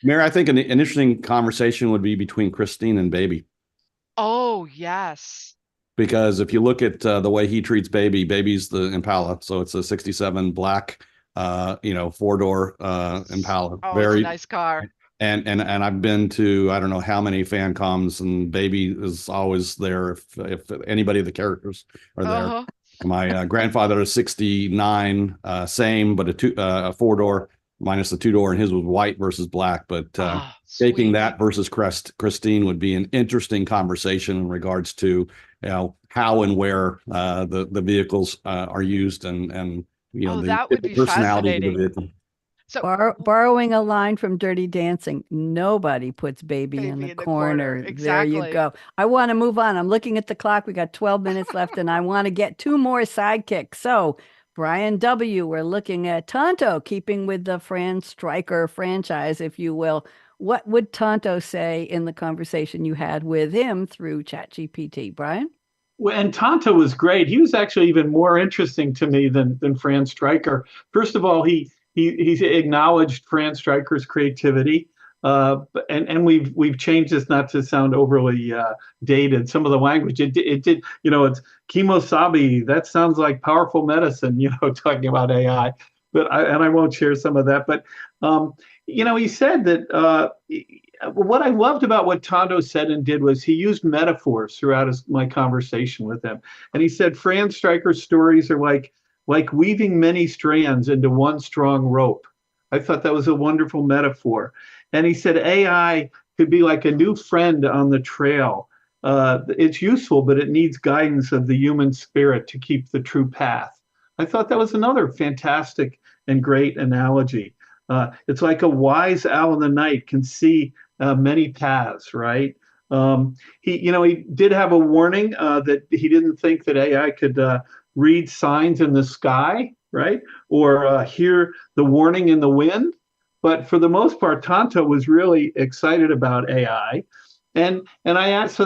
Mary, I think an interesting conversation would be between Christine and Baby. Oh, yes. Because if you look at the way he treats Baby's the Impala, so it's a '67 black, four-door Impala. Oh, Very it's a nice car. And I've been to I don't know how many fan coms, and Baby is always there if anybody of the characters are there. Uh-huh. My grandfather is '69, same, but a four-door minus the two-door, and his was white versus black. But taking Sweet. that versus Christine would be an interesting conversation in regards to how and where the vehicles are used and that would be personality of the fascinating. vehicle. So borrowing a line from Dirty Dancing, nobody puts baby in the corner. There you Exactly. go. I want to move on. I'm looking at the clock. We got 12 minutes left, and I want to get two more sidekicks. So, Bryan W., we're looking at Tonto, keeping with the Fran Striker franchise, if you will. What would Tonto say in the conversation you had with him through ChatGPT, Bryan? Well, and Tonto was great. He was actually even more interesting to me than Fran Striker. First of all, he acknowledged Fran Striker's creativity, and we've changed this not to sound overly dated. Some of the language it did, it's kemosabe. That sounds like powerful medicine, talking about AI. But I won't share some of that. But he said that what I loved about what Tonto said and did was he used metaphors throughout my conversation with him, and he said Fran Striker's stories are like weaving many strands into one strong rope. I thought that was a wonderful metaphor. And he said AI could be like a new friend on the trail. It's useful, but it needs guidance of the human spirit to keep the true path. I thought that was another fantastic and great analogy. It's like a wise owl in the night can see many paths, right? He did have a warning that he didn't think that AI could read signs in the sky, right? Or hear the warning in the wind. But for the most part, Tonto was really excited about AI. And then I asked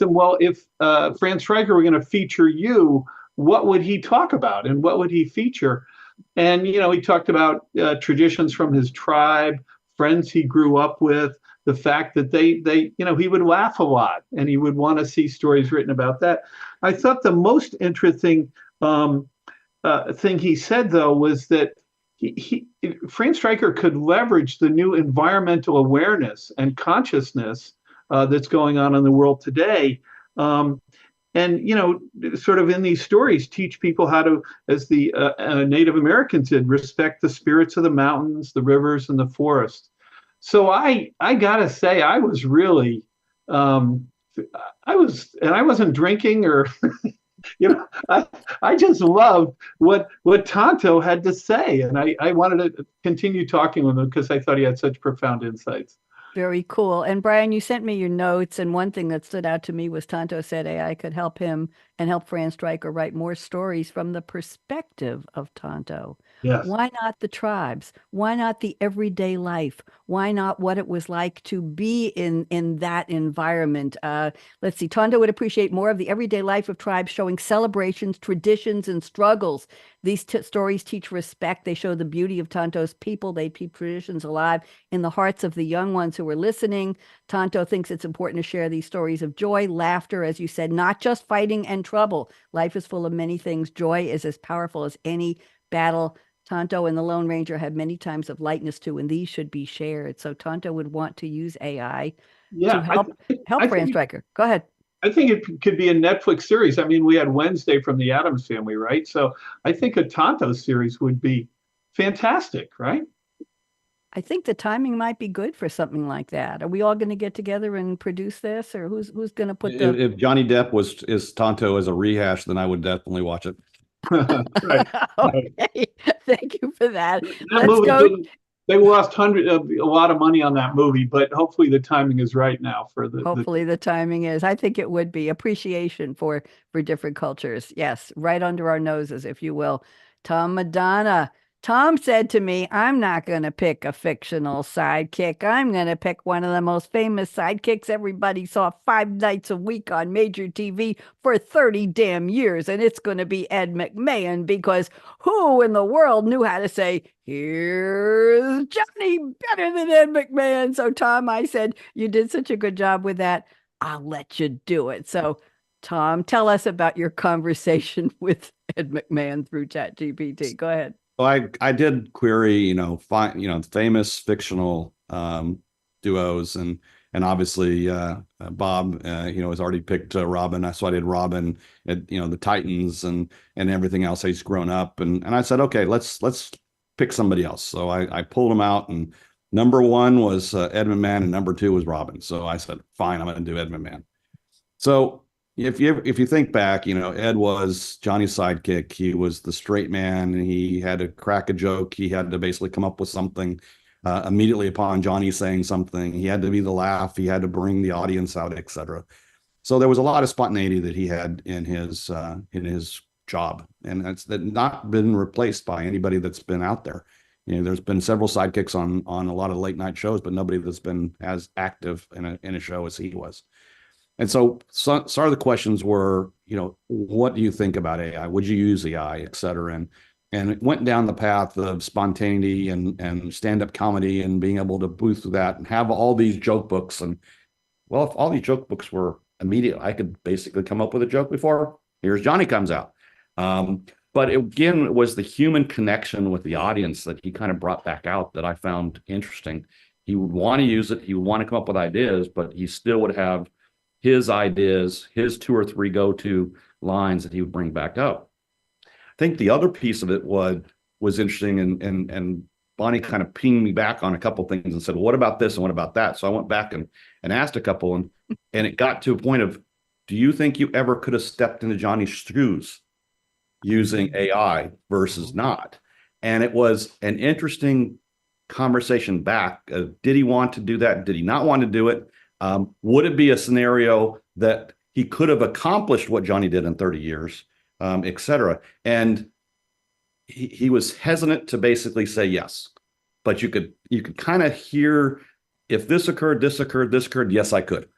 him, well, if Fran Striker were going to feature you, what would he talk about and what would he feature? And, he talked about traditions from his tribe, friends he grew up with, the fact that he would laugh a lot and he would want to see stories written about that. I thought the most interesting thing he said, though, was that Fran Striker could leverage the new environmental awareness and consciousness that's going on in the world today. And, sort of in these stories, teach people how to, as the Native Americans did, respect the spirits of the mountains, the rivers, and the forest. So I gotta say, I was really, I wasn't drinking or, I just loved what Tonto had to say, and I wanted to continue talking with him because I thought he had such profound insights. Very cool. And Bryan, you sent me your notes, and one thing that stood out to me was Tonto said AI could help him and help Fran Striker write more stories from the perspective of Tonto. Yes. Why not the tribes? Why not the everyday life? Why not what it was like to be in that environment? Let's see. Tonto would appreciate more of the everyday life of tribes, showing celebrations, traditions, and struggles. These stories teach respect. They show the beauty of Tonto's people. They keep traditions alive in the hearts of the young ones who are listening. Tonto thinks it's important to share these stories of joy, laughter, as you said, not just fighting and trouble. Life is full of many things. Joy is as powerful as any battle. Tonto and the Lone Ranger have many times of lightness too, and these should be shared. So Tonto would want to use AI to help Fran Striker. Go ahead. I think it could be a Netflix series. I mean, we had Wednesday from the Addams Family, right? So I think a Tonto series would be fantastic, right? I think the timing might be good for something like that. Are we all going to get together and produce this, or who's going to put the? If Johnny Depp is Tonto as a rehash, then I would definitely watch it. Right. Okay, thank you for that. That Let's go. They lost a lot of money on that movie, but hopefully the timing is right now for the. Hopefully the timing is. I think it would be appreciation for different cultures. Yes, right under our noses, if you will. Tom Madonna. Tom said to me, I'm not going to pick a fictional sidekick. I'm going to pick one of the most famous sidekicks everybody saw 5 nights a week on major TV for 30 damn years. And it's going to be Ed McMahon, because who in the world knew how to say, here's Johnny, better than Ed McMahon? So Tom, I said, you did such a good job with that. I'll let you do it. So Tom, tell us about your conversation with Ed McMahon through ChatGPT. Go ahead. Well, I did query, famous fictional duos, and obviously Bob, has already picked Robin. So I did Robin, the Titans and everything else. He's grown up, and I said, okay, let's pick somebody else. So I pulled him out, and number 1 was Ed McMahon, and number 2 was Robin. So I said, fine, I'm going to do Ed McMahon. So if you think back, Ed was Johnny's sidekick. He was the straight man, and he had to crack a joke. He had to basically come up with something immediately upon Johnny saying something. He had to be the laugh. He had to bring the audience out, etc. So there was a lot of spontaneity that he had in his job, and that's not been replaced by anybody that's been out there. There's been several sidekicks on a lot of late night shows, but nobody that's been as active in a show as he was. And so some of the questions were, what do you think about AI? Would you use AI, et cetera? And it went down the path of spontaneity and stand-up comedy and being able to boost that and have all these joke books. And well, if all these joke books were immediate, I could basically come up with a joke before Here's Johnny comes out. But again, it was the human connection with the audience that he kind of brought back out that I found interesting. He would want to use it. He would want to come up with ideas, but he still would have his ideas, his 2 or 3 go-to lines that he would bring back up. I think the other piece of it was interesting, and Bonnie kind of pinged me back on a couple of things and said, well, what about this and what about that? So I went back and asked a couple, and it got to a point of, do you think you ever could have stepped into Johnny's shoes using AI versus not? And it was an interesting conversation back. Did he want to do that? Did he not want to do it? Would it be a scenario that he could have accomplished what Johnny did in 30 years, et cetera? And he was hesitant to basically say yes, but you could kind of hear, if this occurred, this occurred, this occurred, yes, I could.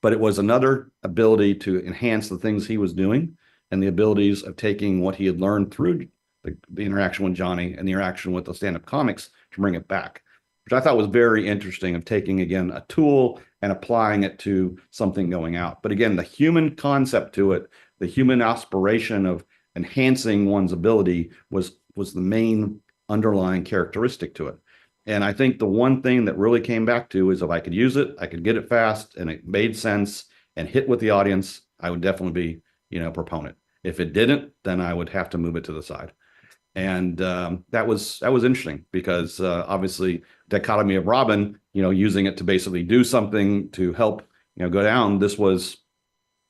But it was another ability to enhance the things he was doing and the abilities of taking what he had learned through the interaction with Johnny and the interaction with the stand-up comics to bring it back, which I thought was very interesting, of taking, again, a tool and applying it to something going out. But again, the human concept to it, the human aspiration of enhancing one's ability was the main underlying characteristic to it. And I think the one thing that really came back to is if I could use it, I could get it fast and it made sense and hit with the audience, I would definitely be, a proponent. If it didn't, then I would have to move it to the side. And that was interesting because obviously dichotomy of Robin, using it to basically do something to help, go down. This was,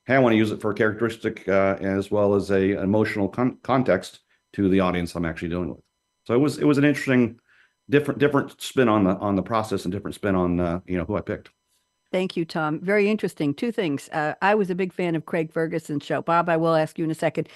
hey, I want to use it for a characteristic as well as a emotional context to the audience I'm actually dealing with. So it was an interesting, different spin on the process and different spin on who I picked. Thank you, Tom. Very interesting. Two things. I was a big fan of Craig Ferguson's show. Bob, I will ask you in a second.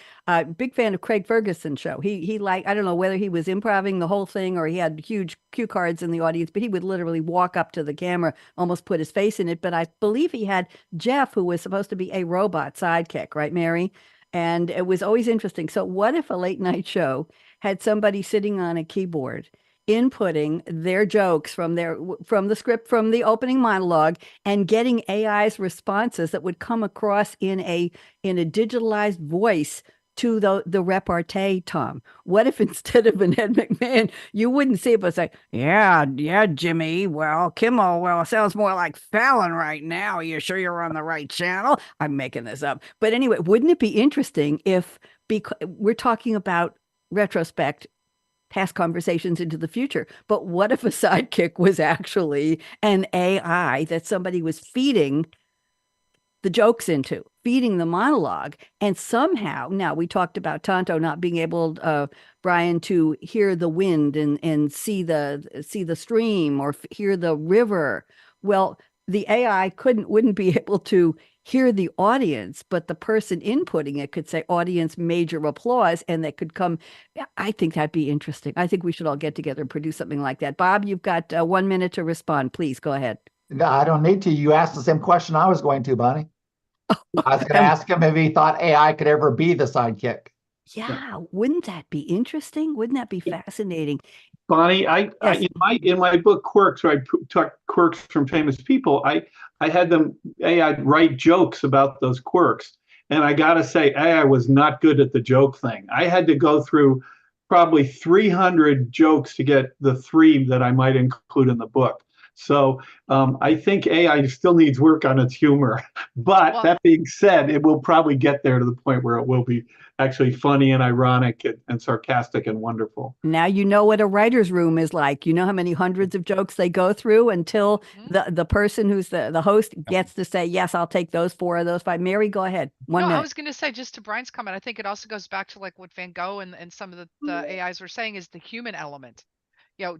Big fan of Craig Ferguson's show. He I don't know whether he was improvising the whole thing or he had huge cue cards in the audience, but he would literally walk up to the camera, almost put his face in it. But I believe he had Jeff, who was supposed to be a robot sidekick, right, Mary? And it was always interesting. So what if a late night show had somebody sitting on a keyboard inputting their jokes from the script, from the opening monologue, and getting AI's responses that would come across in a digitalized voice to the repartee, Tom? What if instead of an Ed McMahon, you wouldn't see it, but say, yeah, Jimmy, well, Kimmel, well, it sounds more like Fallon right now. Are you sure you're on the right channel? I'm making this up. But anyway, wouldn't it be interesting if, because we're talking about retrospect, past conversations into the future, but what if a sidekick was actually an AI that somebody was feeding the jokes into, feeding the monologue, and somehow, now we talked about Tonto not being able, Bryan, to hear the wind and see the stream or hear the river. Well, the AI wouldn't be able to hear the audience, but the person inputting it could say audience major applause, and that could come. I think that'd be interesting. I think we should all get together and produce something like that. Bob, you've got 1 minute to respond. Please go ahead. No, I don't need to. You asked the same question I was going to, Bonnie. I was going to ask him if he thought AI could ever be the sidekick. Yeah, wouldn't that be interesting? Wouldn't that be fascinating? Bonnie, Yes. in my book Quirks, where I took quirks from famous people, I had them AI write jokes about those quirks, and I gotta say, AI was not good at the joke thing. I had to go through probably 300 jokes to get the 3 that I might include in the book. So I think AI still needs work on its humor. But that being said, it will probably get there to the point where it will be actually funny and ironic and sarcastic and wonderful. Now you know what a writer's room is like. You know how many hundreds of jokes they go through until the person who's the host gets to say, yes, I'll take those 4 of those 5. Mary, go ahead. 1 minute. I was going to say, just to Bryan's comment, I think it also goes back to like what Van Gogh and some of the AIs were saying is the human element.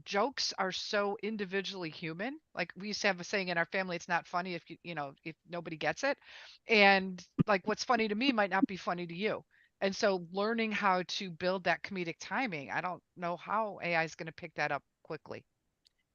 Jokes are so individually human. Like we used to have a saying in our family, it's not funny if if nobody gets it. And like what's funny to me might not be funny to you. And so learning how to build that comedic timing, I don't know how AI is going to pick that up quickly.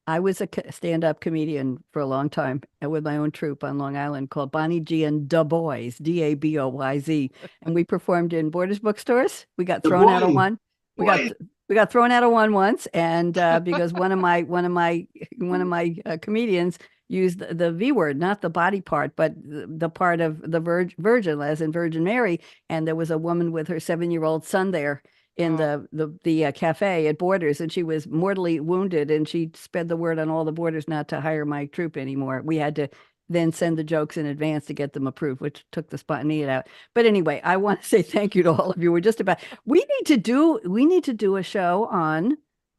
I was a stand-up comedian for a long time with my own troupe on Long Island called Bonnie G and Da Boys, Daboyz. And we performed in Borders bookstores. We got thrown out of one. We got thrown out of one once, and because one of my comedians used the V word, not the body part, but the part of the Virgin, as in Virgin Mary, and there was a woman with her 7-year-old son there in the cafe at Borders, and she was mortally wounded, and she spread the word on all the Borders not to hire my troupe anymore. We had to then send the jokes in advance to get them approved, which took the spontaneity out. But anyway, I want to say thank you to all of you. We need to do a show on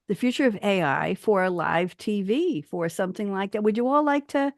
the future of AI for live TV, for something like that. Would you all like to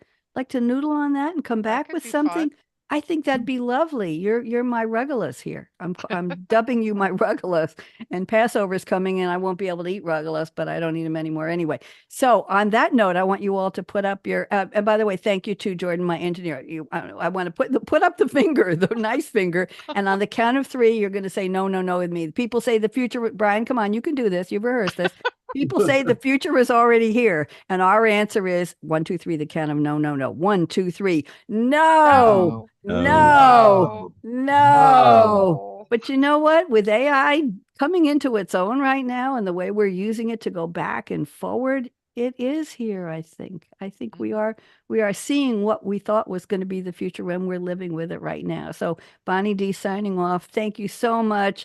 noodle on that and come back with something? Fun. I think that'd be lovely. You're my Regulus here. I'm dubbing you my Regulus, and Passover's coming in. I won't be able to eat Regulus, but I don't eat them anymore anyway. So on that note, I want you all to put up your. And by the way, thank you to Jordan, my engineer. I want to put up the finger, the nice finger, and on the count of 3, you're going to say no, no, no with me. People say the future. Bryan, come on, you can do this. You've rehearsed this. People say the future is already here. And our answer is 1, 2, 3, the count of no, no, no. 1, 2, 3. No, no, no. But you know what? With AI coming into its own right now and the way we're using it to go back and forward, it is here, I think. I think we are seeing what we thought was going to be the future when we're living with it right now. So Bonnie D signing off. Thank you so much.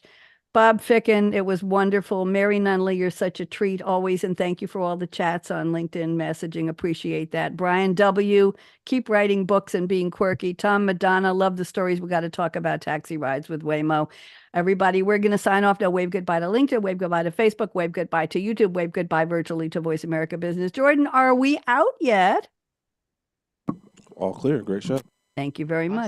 Bob Ficken, it was wonderful. Mary Nunaley, you're such a treat always, and thank you for all the chats on LinkedIn messaging. Appreciate that. Bryan W, keep writing books and being quirky. Tom Madonna, love the stories. We got to talk about taxi rides with Waymo. Everybody, we're going to sign off now. Wave goodbye to LinkedIn, wave goodbye to Facebook, wave goodbye to YouTube, wave goodbye virtually to Voice America Business. Jordan, are we out yet? All clear. Great show. Thank you very much.